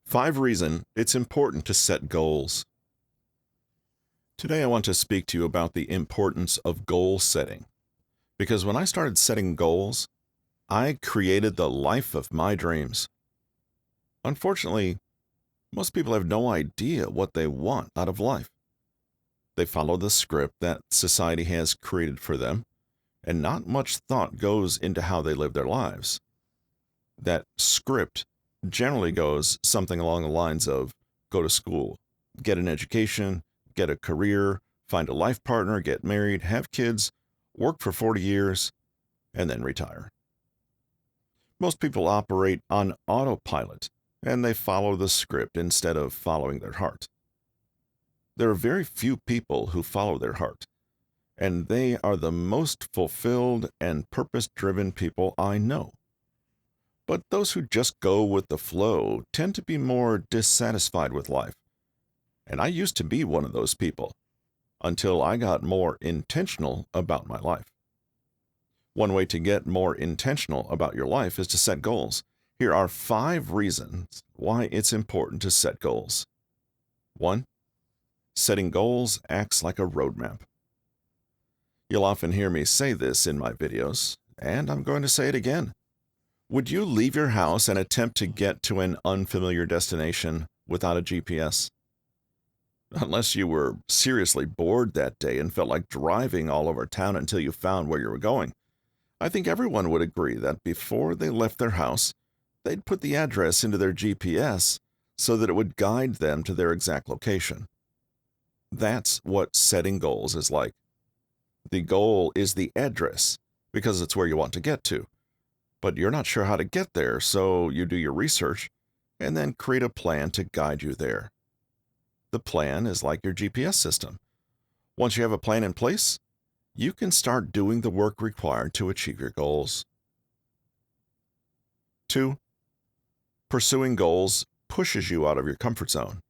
5 reasons it's important to set goals. Today I want to speak to you about the importance of goal setting. Because when I started setting goals, I created the life of my dreams. Unfortunately, most people have no idea what they want out of life. They follow the script that society has created for them, and not much thought goes into how they live their lives. That script generally goes something along the lines of go to school, get an education, get a career, find a life partner, get married, have kids, work for 40 years, and then retire. Most people operate on autopilot, and they follow the script instead of following their heart. There are very few people who follow their heart, and they are the most fulfilled and purpose-driven people I know. But those who just go with the flow tend to be more dissatisfied with life. And I used to be one of those people, until I got more intentional about my life. One way to get more intentional about your life is to set goals. Here are 5 reasons why it's important to set goals. 1. Setting goals acts like a roadmap. You'll often hear me say this in my videos, and I'm going to say it again. Would you leave your house and attempt to get to an unfamiliar destination without a GPS? Unless you were seriously bored that day and felt like driving all over town until you found where you were going, I think everyone would agree that before they left their house, they'd put the address into their GPS so that it would guide them to their exact location. That's what setting goals is like. The goal is the address because it's where you want to get to. But you're not sure how to get there, so you do your research and then create a plan to guide you there. The plan is like your GPS system. Once you have a plan in place, you can start doing the work required to achieve your goals. 2. Pursuing goals pushes you out of your comfort zone.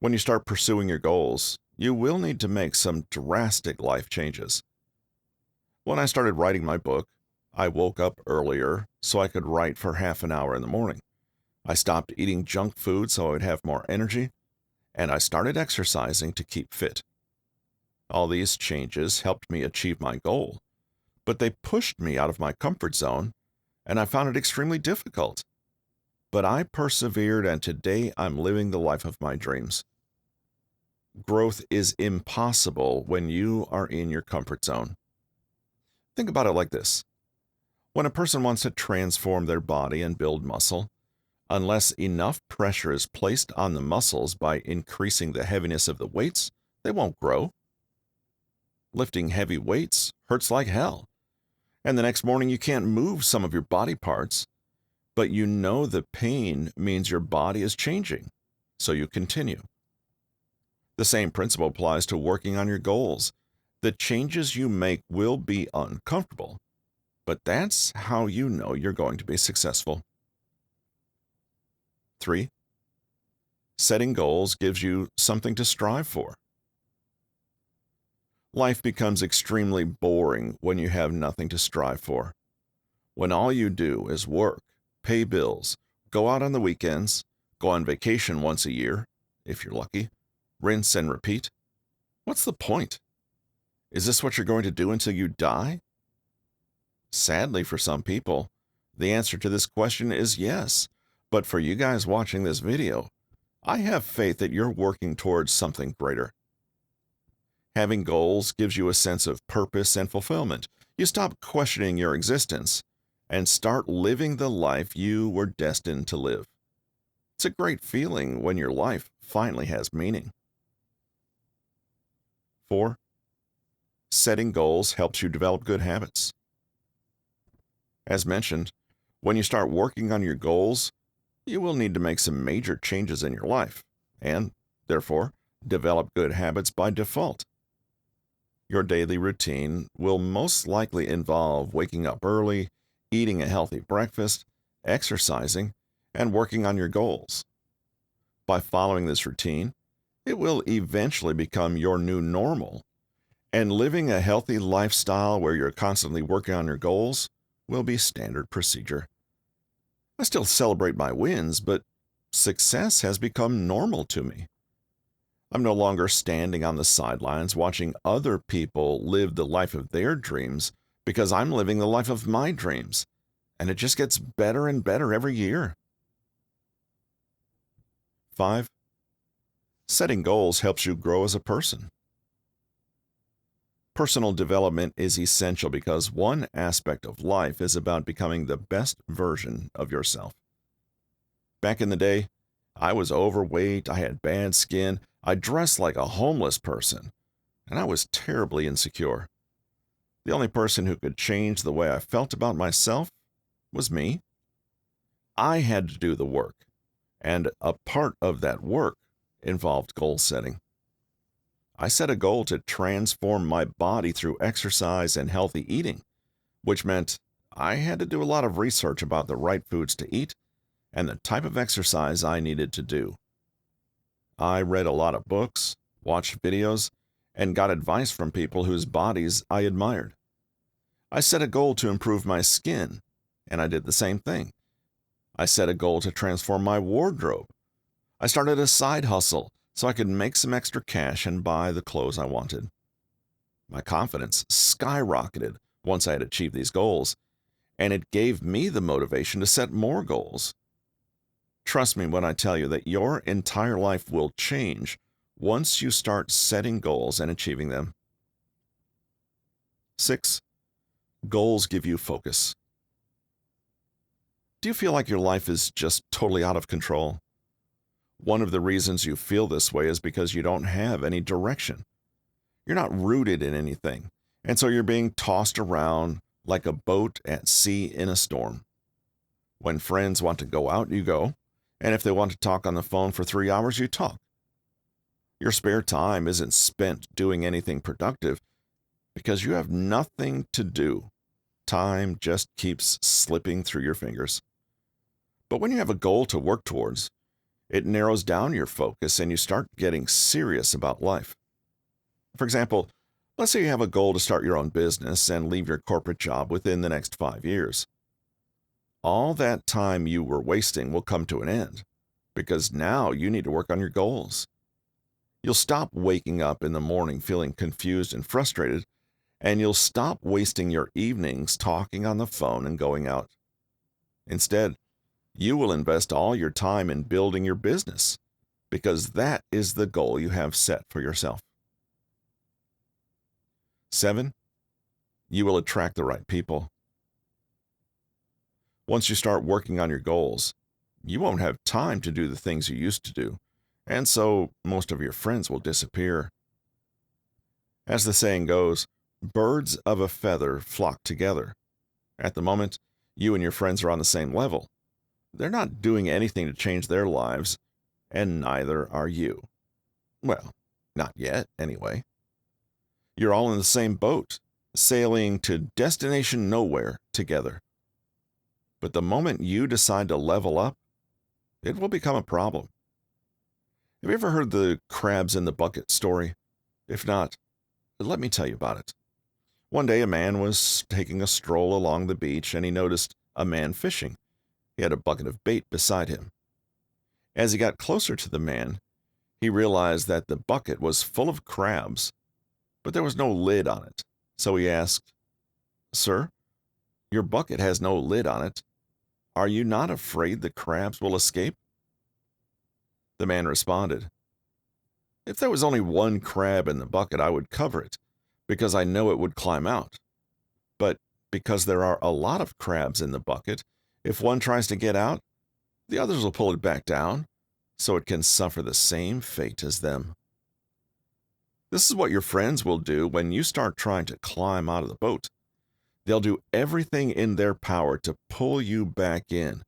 When you start pursuing your goals, you will need to make some drastic life changes. When I started writing my book, I woke up earlier so I could write for half an hour in the morning. I stopped eating junk food so I would have more energy, and I started exercising to keep fit. All these changes helped me achieve my goal, but they pushed me out of my comfort zone, and I found it extremely difficult. But I persevered, and today I'm living the life of my dreams. Growth is impossible when you are in your comfort zone. Think about it like this. When a person wants to transform their body and build muscle, unless enough pressure is placed on the muscles by increasing the heaviness of the weights, they won't grow. Lifting heavy weights hurts like hell, and the next morning you can't move some of your body parts, but you know the pain means your body is changing, so you continue. The same principle applies to working on your goals. The changes you make will be uncomfortable, but that's how you know you're going to be successful. 3. Setting goals gives you something to strive for. Life becomes extremely boring when you have nothing to strive for. When all you do is work, pay bills, go out on the weekends, go on vacation once a year, if you're lucky, rinse and repeat. What's the point? Is this what you're going to do until you die? Sadly, for some people, the answer to this question is yes. But for you guys watching this video, I have faith that you're working towards something greater. Having goals gives you a sense of purpose and fulfillment. You stop questioning your existence and start living the life you were destined to live. It's a great feeling when your life finally has meaning. 4. Setting goals helps you develop good habits. As mentioned, when you start working on your goals, you will need to make some major changes in your life, and, therefore, develop good habits by default. Your daily routine will most likely involve waking up early, eating a healthy breakfast, exercising, and working on your goals. By following this routine, it will eventually become your new normal, and living a healthy lifestyle where you're constantly working on your goals will be standard procedure. I still celebrate my wins, but success has become normal to me. I'm no longer standing on the sidelines watching other people live the life of their dreams because I'm living the life of my dreams, and it just gets better and better every year. 5. Setting goals helps you grow as a person. Personal development is essential because one aspect of life is about becoming the best version of yourself. Back in the day, I was overweight, I had bad skin, I dressed like a homeless person, and I was terribly insecure. The only person who could change the way I felt about myself was me. I had to do the work, and a part of that work involved goal setting. I set a goal to transform my body through exercise and healthy eating, which meant I had to do a lot of research about the right foods to eat and the type of exercise I needed to do. I read a lot of books, watched videos, and got advice from people whose bodies I admired. I set a goal to improve my skin, and I did the same thing. I set a goal to transform my wardrobe. I started a side hustle so I could make some extra cash and buy the clothes I wanted. My confidence skyrocketed once I had achieved these goals, and it gave me the motivation to set more goals. Trust me when I tell you that your entire life will change once you start setting goals and achieving them. 6. Goals give you focus. Do you feel like your life is just totally out of control? One of the reasons you feel this way is because you don't have any direction. You're not rooted in anything, and so you're being tossed around like a boat at sea in a storm. When friends want to go out, you go, and if they want to talk on the phone for 3 hours, you talk. Your spare time isn't spent doing anything productive because you have nothing to do. Time just keeps slipping through your fingers. But when you have a goal to work towards, it narrows down your focus and you start getting serious about life. For example, let's say you have a goal to start your own business and leave your corporate job within the next 5 years. All that time you were wasting will come to an end because now you need to work on your goals. You'll stop waking up in the morning feeling confused and frustrated, and you'll stop wasting your evenings talking on the phone and going out. Instead, you will invest all your time in building your business because that is the goal you have set for yourself. 7. You will attract the right people. Once you start working on your goals, you won't have time to do the things you used to do, and so most of your friends will disappear. As the saying goes, birds of a feather flock together. At the moment, you and your friends are on the same level. They're not doing anything to change their lives, and neither are you. Well, not yet, anyway. You're all in the same boat, sailing to destination nowhere together. But the moment you decide to level up, it will become a problem. Have you ever heard the crabs in the bucket story? If not, let me tell you about it. One day a man was taking a stroll along the beach and he noticed a man fishing. He had a bucket of bait beside him. As he got closer to the man, he realized that the bucket was full of crabs, but there was no lid on it. So he asked, "Sir, your bucket has no lid on it. Are you not afraid the crabs will escape?" The man responded, "If there was only one crab in the bucket, I would cover it, because I know it would climb out. But because there are a lot of crabs in the bucket, if one tries to get out, the others will pull it back down, so it can suffer the same fate as them." This is what your friends will do when you start trying to climb out of the boat. They'll do everything in their power to pull you back in,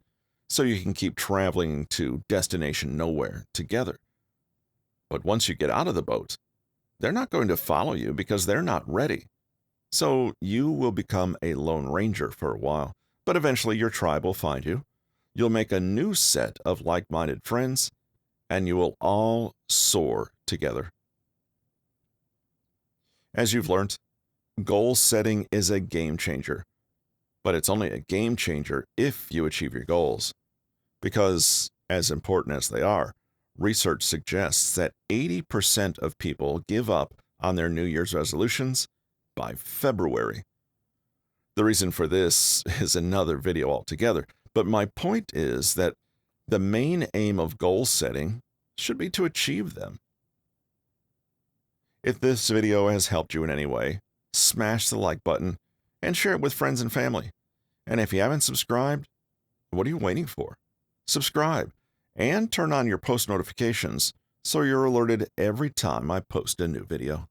so you can keep traveling to destination nowhere together. But once you get out of the boat, they're not going to follow you because they're not ready. So you will become a lone ranger for a while, but eventually your tribe will find you. You'll make a new set of like-minded friends, and you will all soar together. As you've learned, goal setting is a game changer, but it's only a game changer if you achieve your goals. because, as important as they are, research suggests that 80% of people give up on their New Year's resolutions by February. The reason for this is another video altogether, but my point is that the main aim of goal setting should be to achieve them. If this video has helped you in any way, smash the like button and share it with friends and family. And if you haven't subscribed, what are you waiting for? Subscribe and turn on your post notifications so you're alerted every time I post a new video.